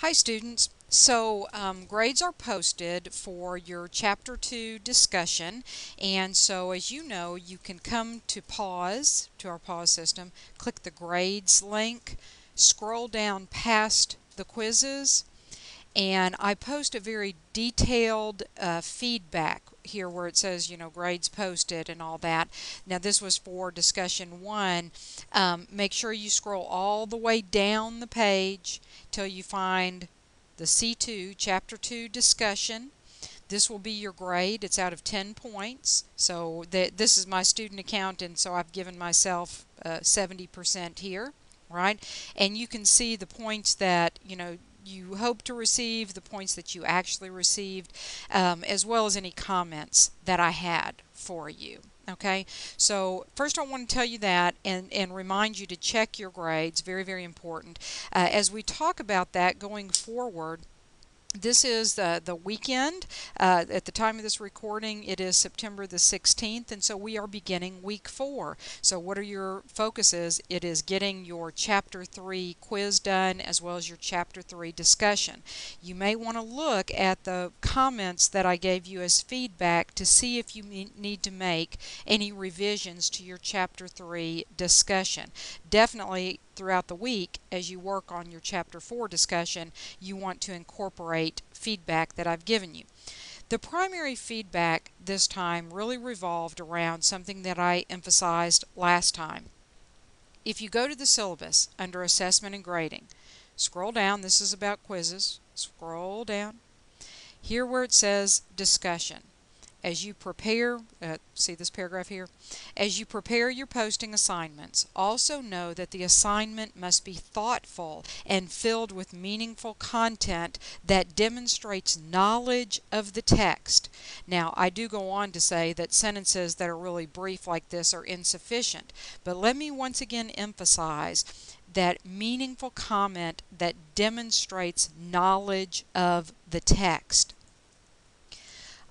Hi students. So grades are posted for your Chapter 2 discussion, and so as you know, you can come to pause, to our pause system, click the grades link, scroll down past the quizzes, and I post a very detailed feedback here where it says, grades posted and all that. Now this was for discussion 1. Make sure you scroll all the way down the page till you find the C2, Chapter 2 discussion. This will be your grade. It's out of 10 points. So this is my student account, and so I've given myself 70% here, right? And you can see the points that, you hope to receive, the points that you actually received, as well as any comments that I had for you. Okay, so first I want to tell you that and remind you to check your grades. Very, very important. As we talk about that going forward, this is the weekend. At the time of this recording, it is September the 16th, and so we are beginning week 4. So what are your focuses? It is getting your Chapter 3 quiz done as well as your Chapter 3 discussion. You may want to look at the comments that I gave you as feedback to see if you need to make any revisions to your Chapter 3 discussion. Definitely throughout the week, as you work on your Chapter 4 discussion, you want to incorporate feedback that I've given you. The primary feedback this time really revolved around something that I emphasized last time. If you go to the syllabus under Assessment and Grading, scroll down, this is about quizzes, scroll down, here where it says Discussion. As you prepare, see this paragraph here? As you prepare your posting assignments, also know that the assignment must be thoughtful and filled with meaningful content that demonstrates knowledge of the text. Now, I do go on to say that sentences that are really brief like this are insufficient, but let me once again emphasize that meaningful comment that demonstrates knowledge of the text.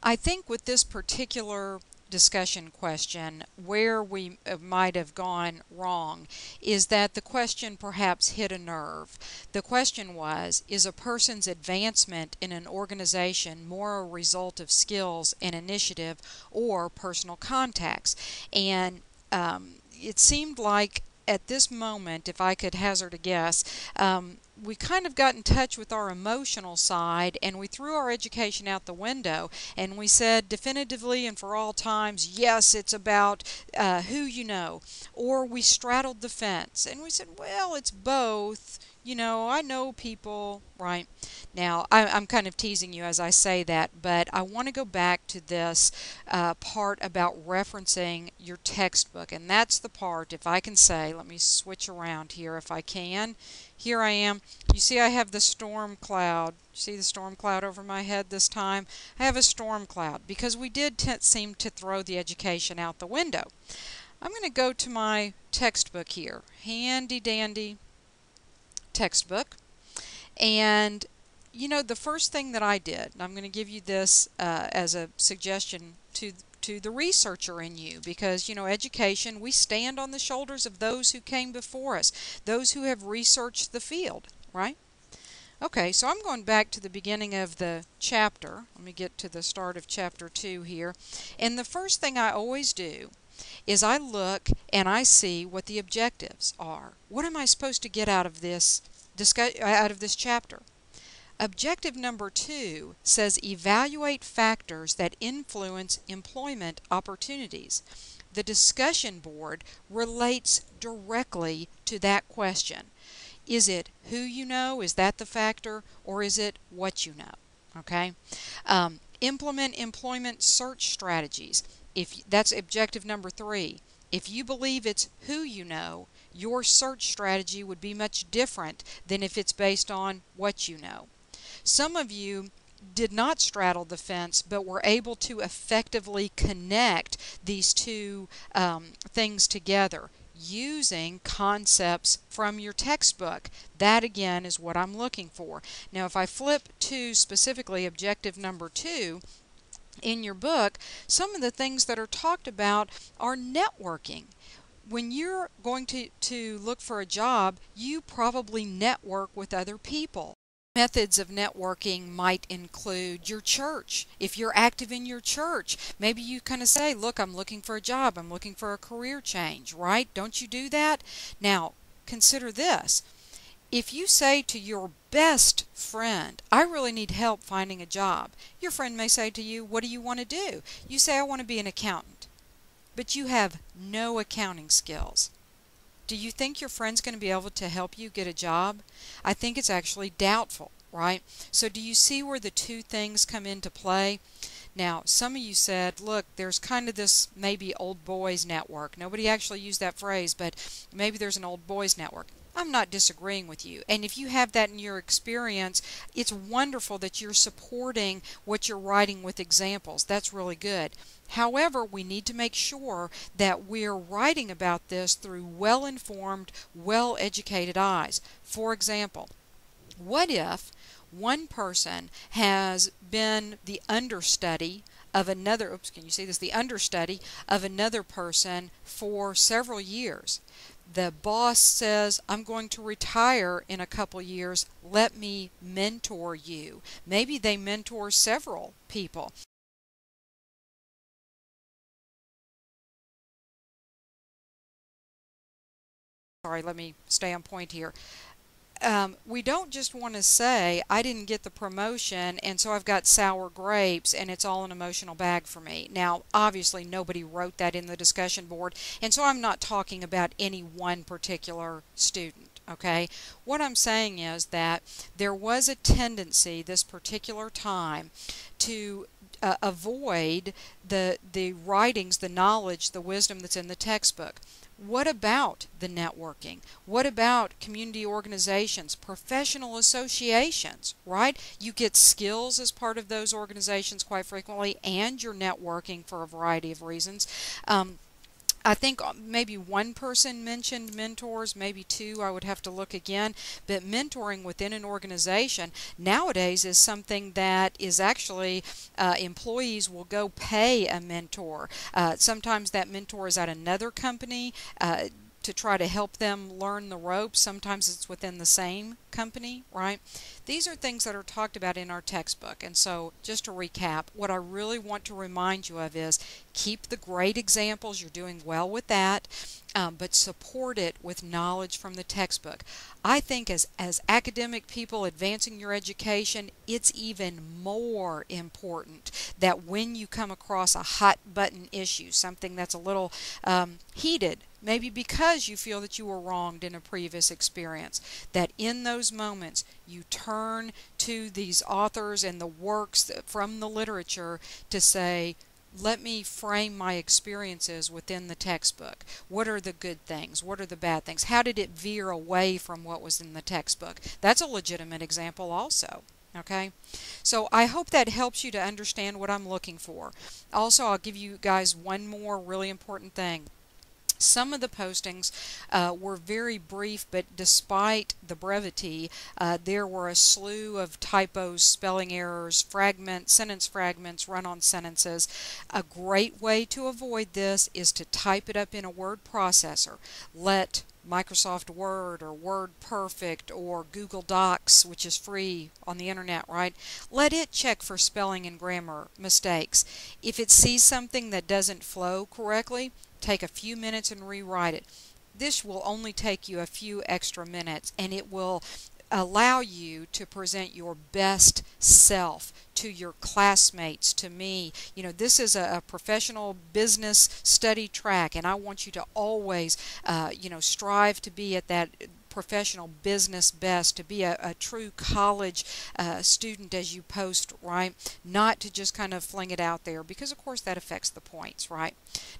I think with this particular discussion question, where we might have gone wrong is that the question perhaps hit a nerve. The question was, is a person's advancement in an organization more a result of skills and initiative or personal contacts? And it seemed like at this moment, if I could hazard a guess, we kind of got in touch with our emotional side and we threw our education out the window and we said definitively and for all times, yes, it's about who you know. Or we straddled the fence and we said, well, it's both. I know people, right? Now, I'm kind of teasing you as I say that, but I want to go back to this part about referencing your textbook. And that's the part, if I can say, let me switch around here if I can. Here I am. You see I have the storm cloud. See the storm cloud over my head this time? I have a storm cloud because we did seem to throw the education out the window. I'm going to go to my textbook here. Handy dandy textbook. And the first thing that I did, and I'm going to give you this as a suggestion to the researcher in you, because education, we stand on the shoulders of those who came before us, those who have researched the field, right? Okay, so I'm going back to the beginning of the chapter. Let me get to the start of Chapter 2 here. And the first thing I always do is I look and I see what the objectives are. What am I supposed to get out of this chapter? Objective number 2 says evaluate factors that influence employment opportunities. The discussion board relates directly to that question. Is it who you know? Is that the factor? Or is it what you know? Okay. Implement employment search strategies. That's objective number 3. If you believe it's who you know, your search strategy would be much different than if it's based on what you know. Some of you did not straddle the fence, but were able to effectively connect these two things together using concepts from your textbook. That again is what I'm looking for. Now if I flip to specifically objective number 2, in your book, some of the things that are talked about are networking. When you're going to look for a job, you probably network with other people. Methods of networking might include your church. If you're active in your church, maybe you kind of say, look, I'm looking for a job, I'm looking for a career change, right? Don't you do that? Now, consider this. If you say to your best friend, I really need help finding a job, your friend may say to you, what do you want to do? You say, I want to be an accountant, but you have no accounting skills. Do you think your friend's going to be able to help you get a job? I think it's actually doubtful, right? So do you see where the two things come into play? Now, some of you said, look, there's kind of this maybe old boys network. Nobody actually used that phrase, but maybe there's an old boys network. I'm not disagreeing with you. And if you have that in your experience, it's wonderful that you're supporting what you're writing with examples. That's really good. However, we need to make sure that we're writing about this through well-informed, well-educated eyes. For example, what if one person has been the understudy of another, oops, can you see this? The understudy of another person for several years. The boss says, I'm going to retire in a couple years, let me mentor you. Maybe they mentor several people. Sorry, let me stay on point here. We don't just want to say, I didn't get the promotion and so I've got sour grapes and it's all an emotional bag for me. Now, obviously nobody wrote that in the discussion board, and so I'm not talking about any one particular student. Okay, what I'm saying is that there was a tendency this particular time to avoid the writings, the knowledge, the wisdom that's in the textbook. What about the networking? What about community organizations, professional associations, right? You get skills as part of those organizations quite frequently, and you're networking for a variety of reasons. I think maybe one person mentioned mentors, maybe two, I would have to look again, but mentoring within an organization nowadays is something that is actually, employees will go pay a mentor. Sometimes that mentor is at another company to try to help them learn the ropes. Sometimes it's within the same company, right? These are things that are talked about in our textbook. And so just to recap, what I really want to remind you of is keep the great examples. You're doing well with that, but support it with knowledge from the textbook. I think as academic people advancing your education, it's even more important that when you come across a hot button issue, something that's a little heated, maybe because you feel that you were wronged in a previous experience, that in those moments you turn to these authors and the works from the literature to say, let me frame my experiences within the textbook. What are the good things? What are the bad things? How did it veer away from what was in the textbook? That's a legitimate example also. Okay, so I hope that helps you to understand what I'm looking for. Also, I'll give you guys one more really important thing. Some of the postings were very brief, but despite the brevity, there were a slew of typos, spelling errors, sentence fragments, run-on sentences. A great way to avoid this is to type it up in a word processor. Let Microsoft Word or Word Perfect or Google Docs, which is free on the internet, right? Let it check for spelling and grammar mistakes. If it sees something that doesn't flow correctly, take a few minutes and rewrite it. This will only take you a few extra minutes, and it will allow you to present your best self to your classmates, to me. You know, this is a professional business study track, and I want you to always, strive to be at that professional business best, to be a true college student as you post, right? Not to just kind of fling it out there, because of course that affects the points, right?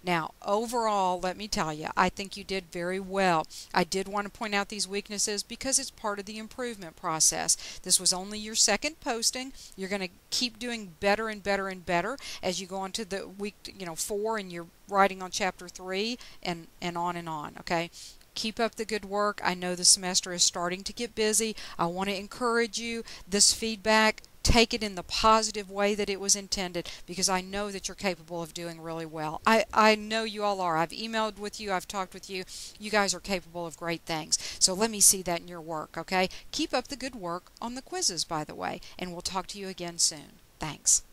Now, overall, let me tell you, I think you did very well. I did want to point out these weaknesses because it's part of the improvement process. This was only your second posting. You're going to keep doing better and better and better as you go on to the week, 4, and you're writing on chapter 3, and on, okay? Keep up the good work. I know the semester is starting to get busy. I want to encourage you. This feedback, take it in the positive way that it was intended, because I know that you're capable of doing really well. I know you all are. I've emailed with you. I've talked with you. You guys are capable of great things. So let me see that in your work, okay? Keep up the good work on the quizzes, by the way, and we'll talk to you again soon. Thanks.